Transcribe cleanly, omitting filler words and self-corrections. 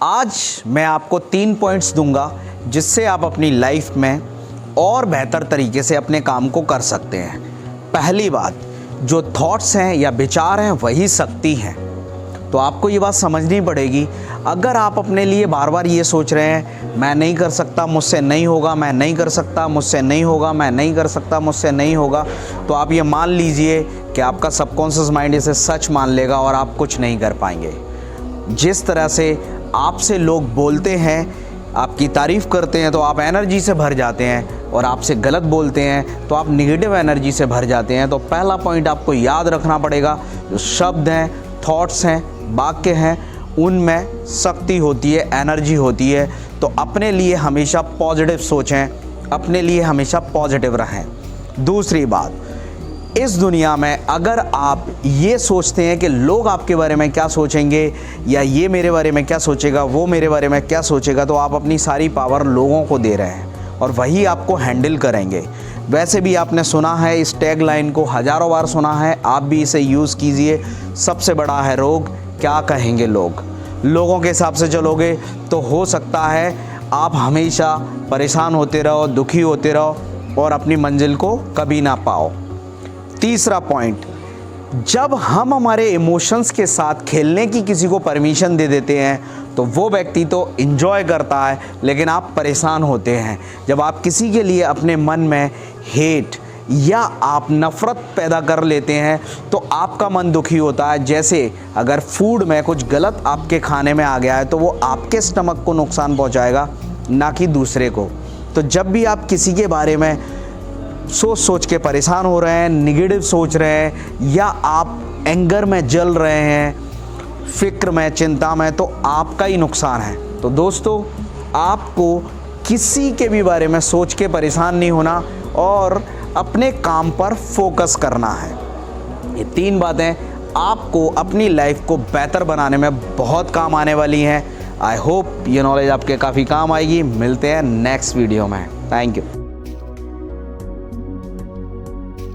आज मैं आपको 3 पॉइंट्स दूंगा जिससे आप अपनी लाइफ में और बेहतर तरीके से अपने काम को कर सकते हैं। पहली बात, जो थॉट्स हैं या विचार हैं वही शक्ति हैं। तो आपको ये बात समझनी पड़ेगी। अगर आप अपने लिए बार बार ये सोच रहे हैं मैं नहीं कर सकता, मुझसे नहीं होगा, मैं नहीं कर सकता, मुझसे नहीं होगा, मैं नहीं कर सकता, मुझसे नहीं होगा, तो आप ये मान लीजिए कि आपका सबकॉन्शियस माइंड इसे सच मान लेगा और आप कुछ नहीं कर पाएंगे। जिस तरह से आपसे लोग बोलते हैं, आपकी तारीफ़ करते हैं तो आप एनर्जी से भर जाते हैं, और आपसे गलत बोलते हैं तो आप निगेटिव एनर्जी से भर जाते हैं। तो पहला पॉइंट आपको याद रखना पड़ेगा, जो शब्द हैं, थॉट्स हैं, वाक्य हैं, उनमें शक्ति होती है, एनर्जी होती है। तो अपने लिए हमेशा पॉजिटिव सोचें, अपने लिए हमेशा पॉजिटिव रहें। दूसरी बात, इस दुनिया में अगर आप ये सोचते हैं कि लोग आपके बारे में क्या सोचेंगे, या ये मेरे बारे में क्या सोचेगा, वो मेरे बारे में क्या सोचेगा, तो आप अपनी सारी पावर लोगों को दे रहे हैं और वही आपको हैंडल करेंगे। वैसे भी आपने सुना है, इस टैग लाइन को हज़ारों बार सुना है, आप भी इसे यूज़ कीजिए। सबसे बड़ा है रोग, क्या कहेंगे लोग। लोगों के हिसाब से चलोगे तो हो सकता है आप हमेशा परेशान होते रहो, दुखी होते रहो और अपनी मंजिल को कभी ना पाओ। तीसरा पॉइंट, जब हम हमारे इमोशंस के साथ खेलने की किसी को परमिशन दे देते हैं तो वो व्यक्ति तो एंजॉय करता है, लेकिन आप परेशान होते हैं। जब आप किसी के लिए अपने मन में हेट या आप नफ़रत पैदा कर लेते हैं तो आपका मन दुखी होता है। जैसे अगर फूड में कुछ गलत आपके खाने में आ गया है तो वो आपके स्टमक को नुकसान पहुंचाएगा, ना कि दूसरे को। तो जब भी आप किसी के बारे में सोच के परेशान हो रहे हैं, निगेटिव सोच रहे हैं, या आप एंगर में जल रहे हैं, फिक्र में, चिंता में, तो आपका ही नुकसान है। तो दोस्तों, आपको किसी के भी बारे में सोच के परेशान नहीं होना और अपने काम पर फोकस करना है। ये 3 बातें आपको अपनी लाइफ को बेहतर बनाने में बहुत काम आने वाली हैं। आई होप ये नॉलेज आपके काफ़ी काम आएगी। मिलते हैं नेक्स्ट वीडियो में। Thank you.